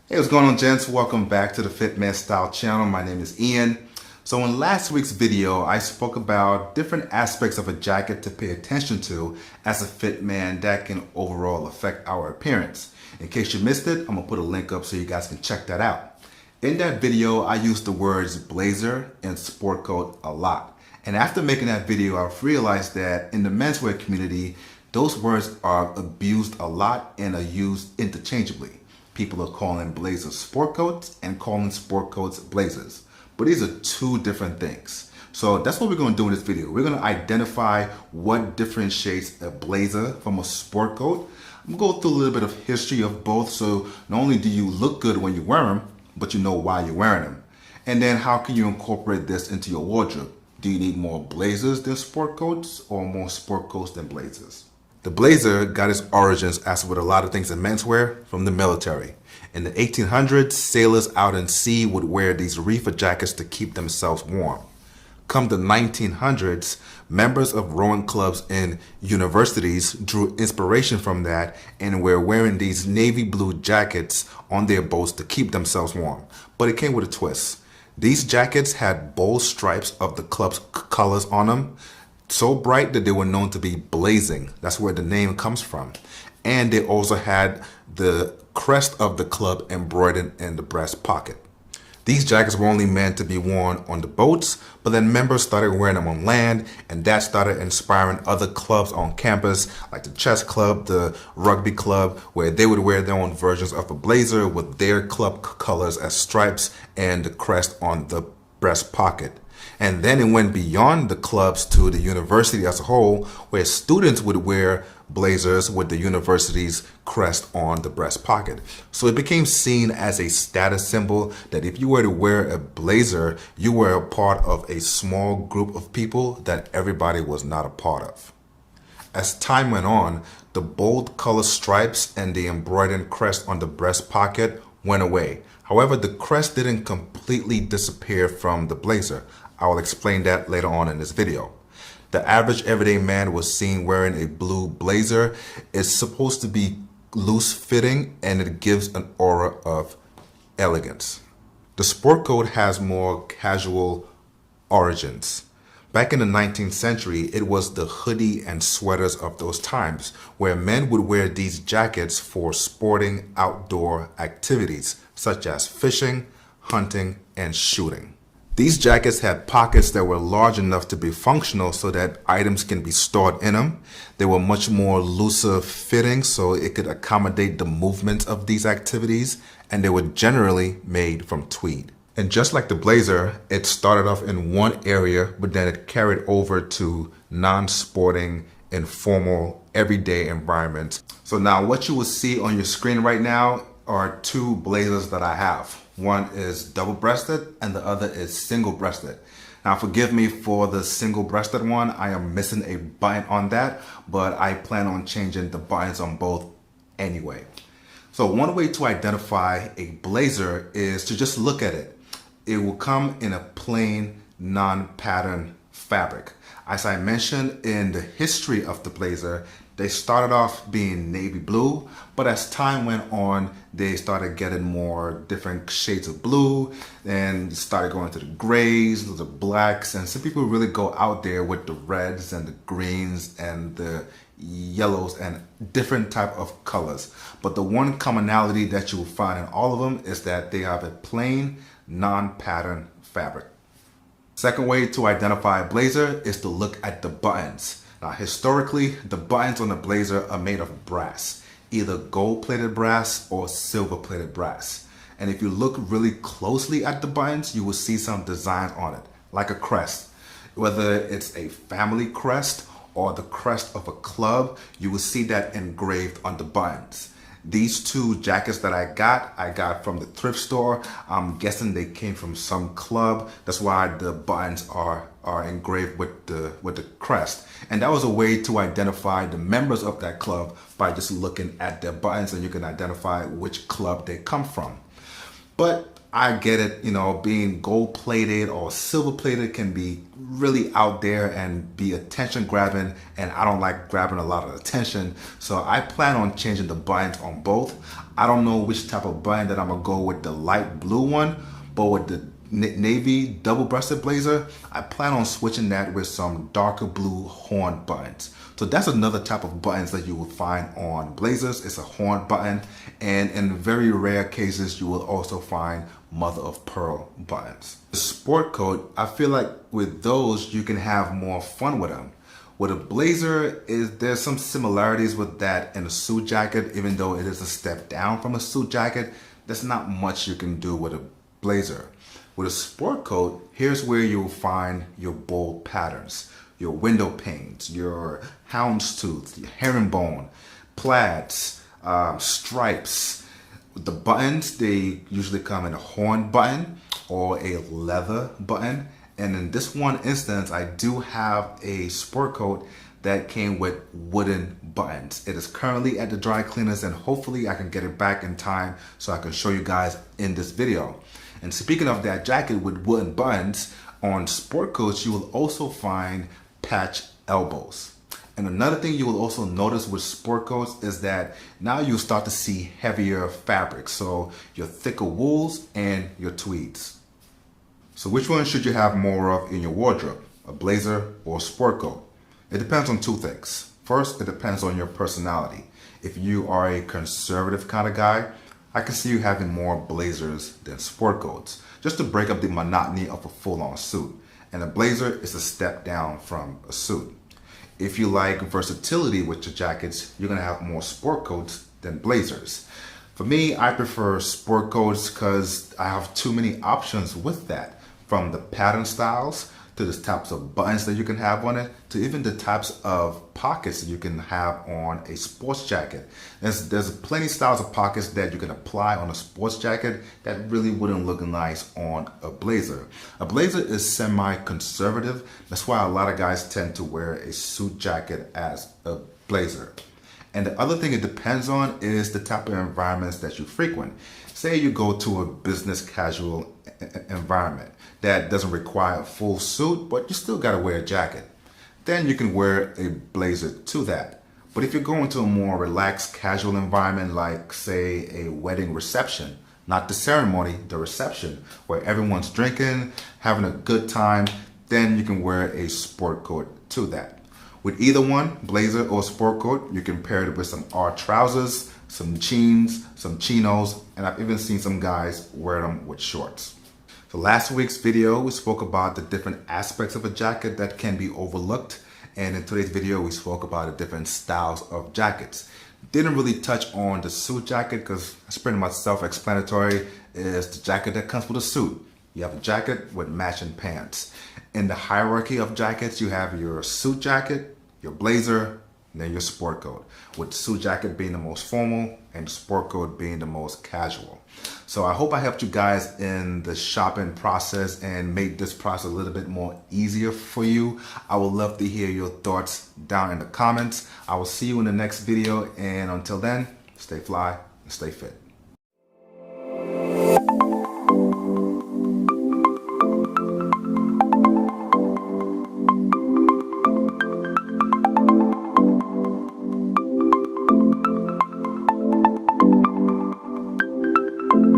Hey, what's going on, gents? Welcome back to the Fit Man Style channel. My name is Ian. So in last week's video, I spoke about different aspects of a jacket to pay attention to as a fit man that can overall affect our appearance. In case you missed it, I'm gonna put a link up so you guys can check that out. In that video, I used the words blazer and sport coat a lot. And after making that video, I've realized that in the menswear community, those words are abused a lot and are used interchangeably. People are calling blazers sport coats and calling sport coats blazers. But these are two different things. So that's what we're going to do in this video. We're going to identify what differentiates a blazer from a sport coat. I'm going to go through a little bit of history of both, so not only do you look good when you wear them, but you know why you're wearing them. And then how can you incorporate this into your wardrobe? Do you need more blazers than sport coats or more sport coats than blazers? The blazer got its origins, as with a lot of things in menswear, from the military. In the 1800s, sailors out in sea would wear these reefer jackets to keep themselves warm. Come the 1900s, members of rowing clubs in universities drew inspiration from that and were wearing these navy blue jackets on their boats to keep themselves warm. But it came with a twist. These jackets had bold stripes of the club's colors on them, so bright that they were known to be blazing. That's where the name comes from. And they also had the crest of the club embroidered in the breast pocket. These jackets were only meant to be worn on the boats, but then members started wearing them on land, and that started inspiring other clubs on campus, like the chess club, the rugby club, where they would wear their own versions of a blazer with their club colors as stripes and the crest on the breast pocket. And then it went beyond the clubs to the university as a whole, where students would wear blazers with the university's crest on the breast pocket. So it became seen as a status symbol that if you were to wear a blazer, you were a part of a small group of people that everybody was not a part of. As time went on, the bold color stripes and the embroidered crest on the breast pocket went away. However, the crest didn't completely disappear from the blazer. I will explain that later on in this video. The average everyday man was seen wearing a blue blazer. It's supposed to be loose fitting and it gives an aura of elegance. The sport coat has more casual origins. Back in the 19th century, it was the hoodie and sweaters of those times, where men would wear these jackets for sporting outdoor activities, such as fishing, hunting, and shooting. These jackets had pockets that were large enough to be functional so that items can be stored in them. They were much more looser fitting so it could accommodate the movement of these activities, and they were generally made from tweed. And just like the blazer, it started off in one area, but then it carried over to non-sporting, informal, everyday environments. So now what you will see on your screen right now are two blazers that I have. One is double-breasted and the other is single-breasted. Now forgive me for the single-breasted one. I am missing a button on that, but I plan on changing the buttons on both anyway. So one way to identify a blazer is to just look at it. It will come in a plain, non-pattern fabric. As I mentioned in the history of the blazer, they started off being navy blue, but as time went on, they started getting more different shades of blue and started going to the grays, the blacks, and some people really go out there with the reds and the greens and the yellows and different type of colors. But the one commonality that you will find in all of them is that they have a plain, non-pattern fabric. Second way to identify a blazer is to look at the buttons. Now, historically, the buttons on the blazer are made of brass, either gold-plated brass or silver-plated brass. And if you look really closely at the buttons, you will see some design on it, like a crest. Whether it's a family crest or the crest of a club, you will see that engraved on the buttons. These two jackets that I got from the thrift store. I'm guessing they came from some club. That's why the buttons are engraved with the crest. And that was a way to identify the members of that club by just looking at their buttons, and you can identify which club they come from. But I get it, you know, being gold plated or silver plated can be really out there and be attention grabbing, and I don't like grabbing a lot of attention. So I plan on changing the buttons on both. I don't know which type of button that I'm gonna go with, the light blue one, but with the navy double-breasted blazer, I plan on switching that with some darker blue horn buttons. So that's another type of buttons that you will find on blazers. It's a horn button, and in very rare cases you will also find mother of pearl buttons. The sport coat, I feel like with those you can have more fun with them. With a blazer, there's some similarities with that in a suit jacket. Even though it is a step down from a suit jacket, there's not much you can do with a blazer. With a sport coat, here's where you'll find your bold patterns, your window panes, your houndstooth, your herringbone, plaids, stripes. The buttons, they usually come in a horn button or a leather button. And in this one instance, I do have a sport coat that came with wooden buttons. It is currently at the dry cleaners, and hopefully I can get it back in time so I can show you guys in this video. And speaking of that jacket with wooden buttons, on sport coats you will also find patch elbows. And another thing you will also notice with sport coats is that now you'll start to see heavier fabrics, so your thicker wools and your tweeds. So which one should you have more of in your wardrobe, a blazer or a sport coat? It depends on two things. First, it depends on your personality. If you are a conservative kind of guy, I can see you having more blazers than sport coats, just to break up the monotony of a full-on suit. And a blazer is a step down from a suit. If you like versatility with your jackets, you're gonna have more sport coats than blazers. For me, I prefer sport coats because I have too many options with that, from the pattern styles to the types of buttons that you can have on it, to even the types of pockets that you can have on a sports jacket. There's plenty styles of pockets that you can apply on a sports jacket that really wouldn't look nice on a blazer. A blazer is semi-conservative. That's why a lot of guys tend to wear a suit jacket as a blazer. And the other thing it depends on is the type of environments that you frequent. Say you go to a business casual environment that doesn't require a full suit, but you still gotta wear a jacket. Then you can wear a blazer to that. But if you're going to a more relaxed casual environment, like say a wedding reception, not the ceremony, the reception, where everyone's drinking, having a good time, then you can wear a sport coat to that. With either one, blazer or sport coat, you can pair it with some art trousers, some jeans, some chinos, and I've even seen some guys wear them with shorts. So last week's video, we spoke about the different aspects of a jacket that can be overlooked. And in today's video, we spoke about the different styles of jackets. Didn't really touch on the suit jacket because it's pretty much self-explanatory. It's the jacket that comes with a suit. You have a jacket with matching pants. In the hierarchy of jackets, you have your suit jacket, your blazer, and then your sport coat, with the suit jacket being the most formal and the sport coat being the most casual. So I hope I helped you guys in the shopping process and made this process a little bit more easier for you. I would love to hear your thoughts down in the comments. I will see you in the next video, and until then, stay fly and stay fit.